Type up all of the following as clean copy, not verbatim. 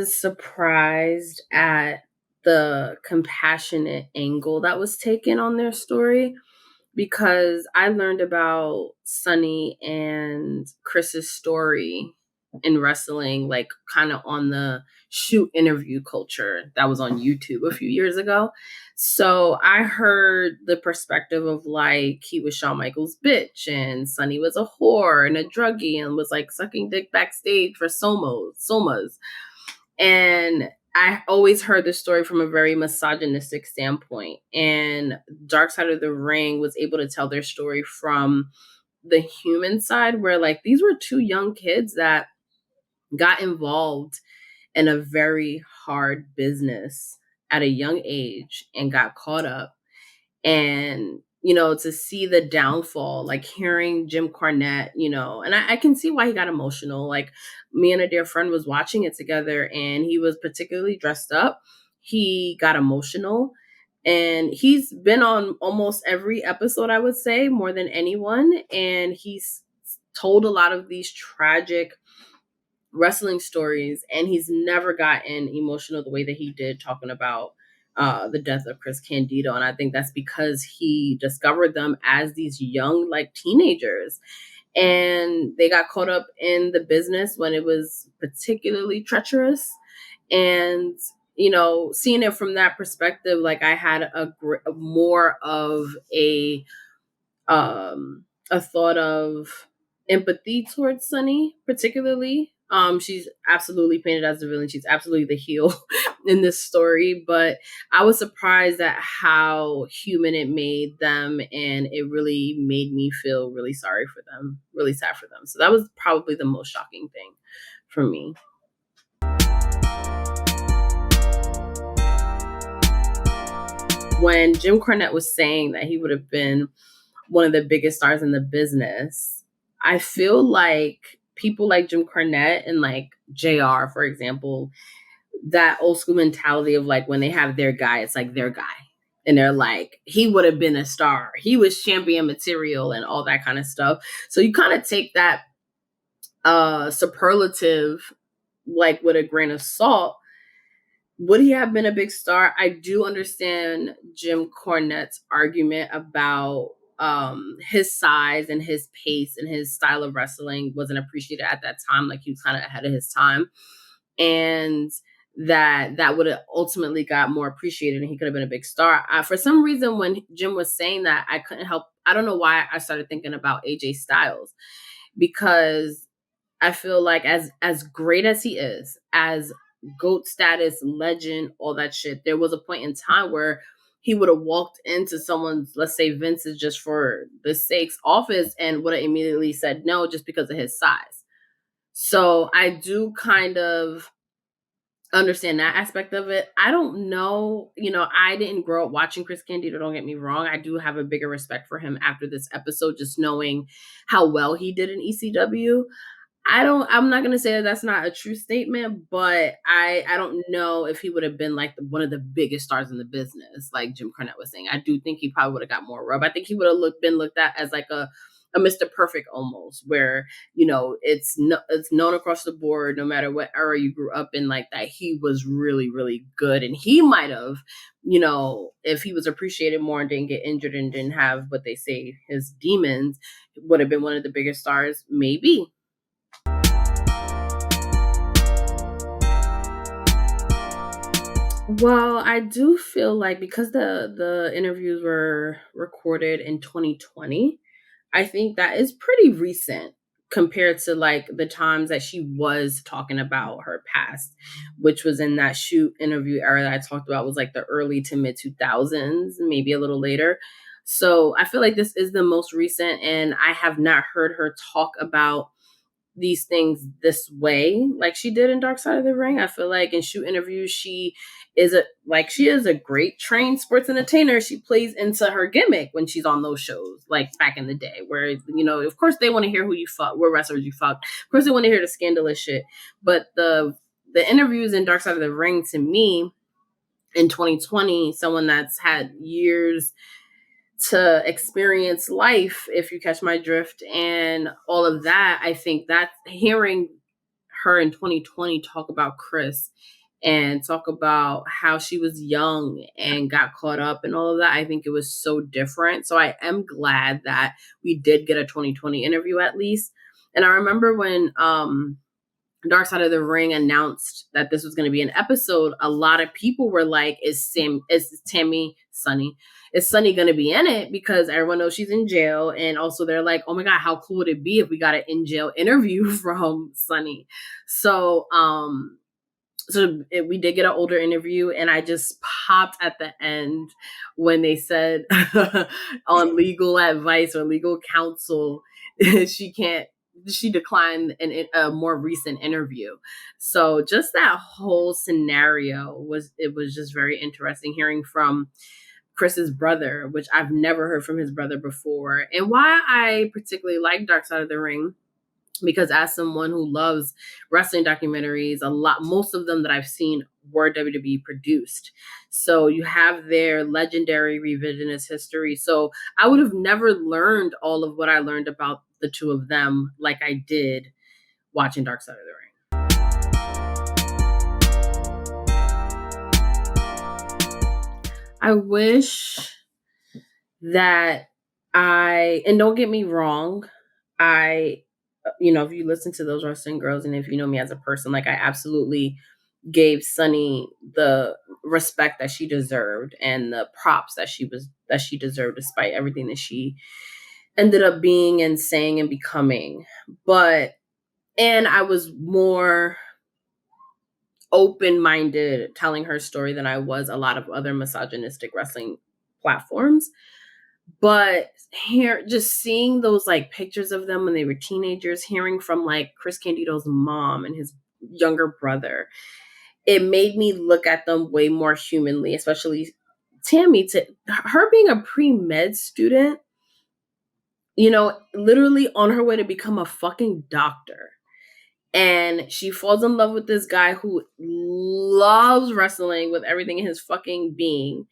was surprised at the compassionate angle that was taken on their story because I learned about Sunny and Chris's story in wrestling, like kind of on the shoot interview culture that was on YouTube a few years ago. So I heard the perspective of like he was Shawn Michaels' bitch and Sunny was a whore and a druggie and was like sucking dick backstage for somas. And I always heard this story from a very misogynistic standpoint. And Dark Side of the Ring was able to tell their story from the human side, where like these were two young kids that got involved in a very hard business at a young age and got caught up. And to see the downfall, like hearing Jim Cornette, and I can see why he got emotional. Like me and a dear friend was watching it together and he was particularly dressed up. He got emotional and he's been on almost every episode, I would say, more than anyone. And he's told a lot of these tragic wrestling stories and he's never gotten emotional the way that he did talking about the death of Chris Candido. And I think that's because he discovered them as these young, like teenagers. And they got caught up in the business when it was particularly treacherous. And, seeing it from that perspective, like I had more of a thought of empathy towards Sunny, particularly. She's absolutely painted as the villain. She's absolutely the heel in this story, but I was surprised at how human it made them, and it really made me feel really sorry for them, really sad for them. So that was probably the most shocking thing for me. When Jim Cornette was saying that he would have been one of the biggest stars in the business, I feel like people like Jim Cornette and like JR, for example, that old school mentality of like when they have their guy, it's like their guy. And they're like, he would have been a star. He was champion material and all that kind of stuff. So you kind of take that superlative like with a grain of salt. Would he have been a big star? I do understand Jim Cornette's argument about his size and his pace and his style of wrestling wasn't appreciated at that time. Like he was kind of ahead of his time. And that would have ultimately got more appreciated and he could have been a big star. For some reason, when Jim was saying that, I couldn't help. I don't know why I started thinking about AJ Styles, because I feel like as great as he is, as GOAT status, legend, all that shit, there was a point in time where he would have walked into someone's, let's say Vince's, just for the sakes, office and would have immediately said no just because of his size. So I do kind of understand that aspect of it. I don't know, I didn't grow up watching Chris Candido, don't get me wrong. I do have a bigger respect for him after this episode, just knowing how well he did in ECW. I'm not going to say that that's not a true statement, but I don't know if he would have been like one of the biggest stars in the business, like Jim Cornette was saying. I do think he probably would have got more rub. I think he would have been looked at as like a Mr. Perfect almost, where, it's known across the board, no matter what era you grew up in, like that he was really, really good. And he might have, if he was appreciated more and didn't get injured and didn't have what they say, his demons, would have been one of the biggest stars, maybe. Well, I do feel like because the interviews were recorded in 2020, I think that is pretty recent compared to like the times that she was talking about her past, which was in that shoot interview era that I talked about, was like the early to mid 2000s, maybe a little later. So I feel like this is the most recent, and I have not heard her talk about these things this way like she did in Dark Side of the Ring. I feel like in shoot interviews she is a great trained sports entertainer. She plays into her gimmick when she's on those shows, like back in the day, where of course they want to hear who you fuck, what wrestlers you fuck. Of course they want to hear the scandalous shit. But the interviews in Dark Side of the Ring, to me, in 2020, someone that's had years to experience life, if you catch my drift, and all of that, I think that hearing her in 2020 talk about Chris and talk about how she was young and got caught up and all of that, I think it was so different. So I am glad that we did get a 2020 interview at least. And I remember when Dark Side of the Ring announced that this was going to be an episode, a lot of people were like, is Tammy Sunny? Is Sunny going to be in it? Because everyone knows she's in jail. And also they're like, oh my God, how cool would it be if we got an in jail interview from Sunny? So, we did get an older interview, and I just popped at the end when they said on legal advice or legal counsel, she declined a more recent interview. So just that whole scenario was just very interesting hearing from Chris's brother, which I've never heard from his brother before. And why I particularly like Dark Side of the Ring, because as someone who loves wrestling documentaries, most of them that I've seen were WWE produced. So you have their legendary revisionist history. So I would have never learned all of what I learned about the two of them like I did watching Dark Side of the Ring. I wish that and don't get me wrong, if you listen to those wrestling girls and if you know me as a person, like I absolutely gave Sunny the respect that she deserved and the props that she deserved, despite everything that she ended up being and saying and becoming. And I was more open-minded telling her story than I was a lot of other misogynistic wrestling platforms. But here, just seeing those like pictures of them when they were teenagers, hearing from like Chris Candido's mom and his younger brother, it made me look at them way more humanly, especially Tammy, to her being a pre-med student, literally on her way to become a fucking doctor. And she falls in love with this guy who loves wrestling with everything in his fucking being.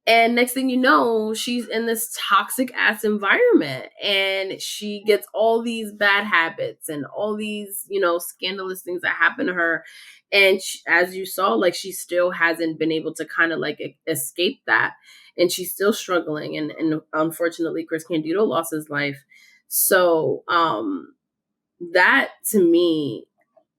And next thing you know, she's in this toxic ass environment and she gets all these bad habits and all these, scandalous things that happen to her. And as you saw, like she still hasn't been able to kind of like escape that. And she's still struggling. And unfortunately, Chris Candido lost his life. So that to me,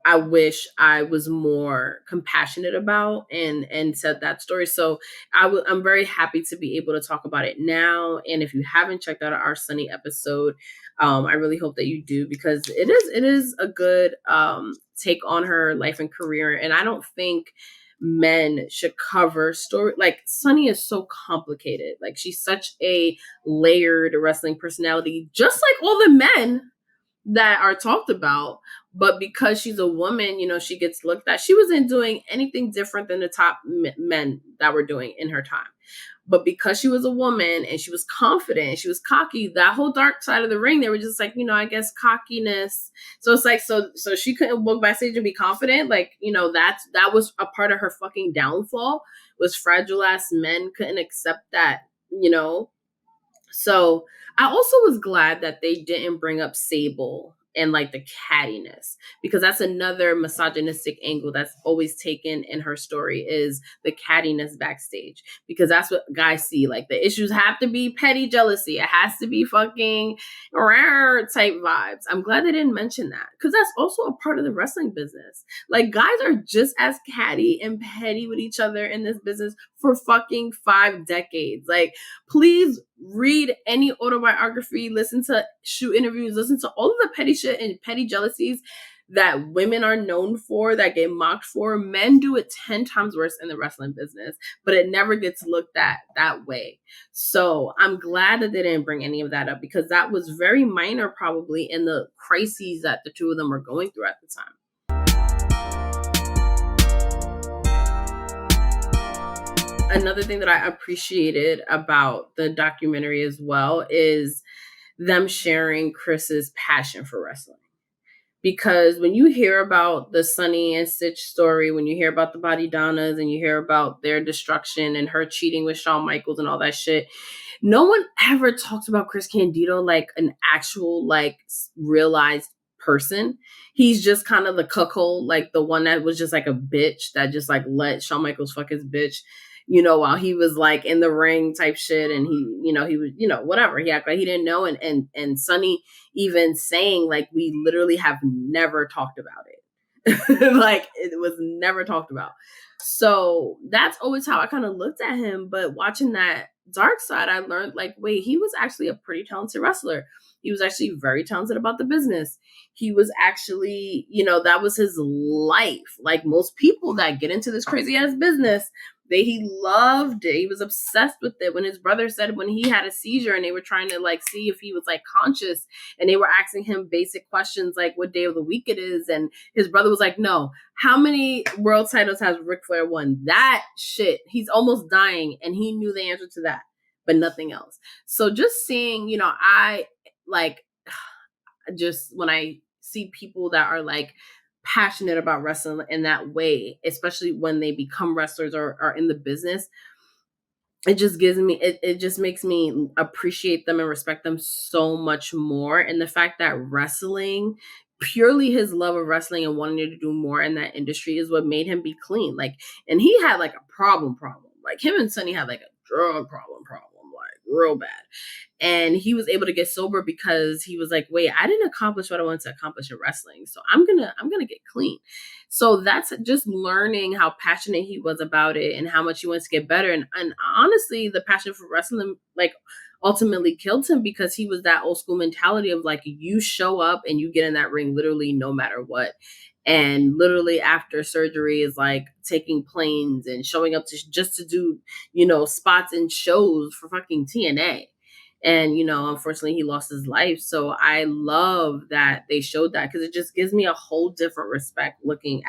I wish I was more compassionate about and said that story. So I'm very happy to be able to talk about it now. And if you haven't checked out our Sunny episode, I really hope that you do, because it is a good take on her life and career. And I don't think men should cover story like Sunny is so complicated. Like she's such a layered wrestling personality, just like all the men that are talked about. But because she's a woman, she gets looked at. She wasn't doing anything different than the top men that were doing in her time. But because she was a woman and she was confident, she was cocky, that whole Dark Side of the Ring, they were just like, I guess cockiness. So it's like, so she couldn't walk backstage and be confident. Like, that was a part of her fucking downfall, was fragile ass men couldn't accept that, So I also was glad that they didn't bring up Sable and like the cattiness, because that's another misogynistic angle that's always taken in her story, is the cattiness backstage, because that's what guys see. Like the issues have to be petty jealousy. It has to be fucking rare type vibes. I'm glad they didn't mention that, because that's also a part of the wrestling business. Like guys are just as catty and petty with each other in this business for fucking 5 decades. Like, please read any autobiography, listen to shoot interviews, listen to all of the petty shit and petty jealousies that women are known for, that get mocked for. Men do it 10 times worse in the wrestling business, but it never gets looked at that way. So I'm glad that they didn't bring any of that up, because that was very minor probably in the crises that the two of them were going through at the time. Another thing that I appreciated about the documentary as well is them sharing Chris's passion for wrestling. Because when you hear about the Sunny and Stitch story, when you hear about the Body Donnas and you hear about their destruction and her cheating with Shawn Michaels and all that shit, no one ever talks about Chris Candido like an actual, like, realized person. He's just kind of the cuckold, like the one that was just like a bitch that just like let Shawn Michaels fuck his bitch, while he was like in the ring type shit. And he was, whatever. He acted like he didn't know. And Sonny even saying like, we literally have never talked about it. Like it was never talked about. So that's always how I kind of looked at him. But watching that dark side, I learned like, wait, he was actually a pretty talented wrestler. He was actually very talented about the business. He was actually, that was his life. Like most people that get into this crazy ass business, he loved it. He was obsessed with it. When his brother said when he had a seizure and they were trying to like see if he was like conscious, and they were asking him basic questions like what day of the week it is, and his brother was like, no, how many world titles has Ric Flair won? That shit. He's almost dying, and he knew the answer to that, but nothing else. So just seeing, I like just when I see people that are like passionate about wrestling in that way, especially when they become wrestlers or are in the business, it just gives me, it just makes me appreciate them and respect them so much more. And the fact that wrestling, purely his love of wrestling and wanting to do more in that industry is what made him be clean. Like, and he had like a problem. Like him and Sonny had like a drug problem, like real bad. And he was able to get sober because he was like, wait, I didn't accomplish what I wanted to accomplish in wrestling. So I'm gonna get clean. So that's just learning how passionate he was about it and how much he wants to get better. And honestly, the passion for wrestling like ultimately killed him, because he was that old school mentality of like, you show up and you get in that ring literally no matter what. And literally after surgery is like taking planes and showing up just to do, spots and shows for fucking TNA. And, unfortunately he lost his life. So I love that they showed that, because it just gives me a whole different respect looking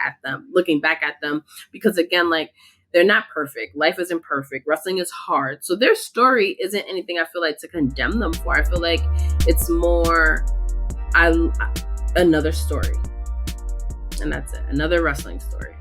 back at them. Because again, like, they're not perfect. Life isn't perfect. Wrestling is hard. So their story isn't anything I feel like to condemn them for. I feel like it's more another story. And that's it. Another wrestling story.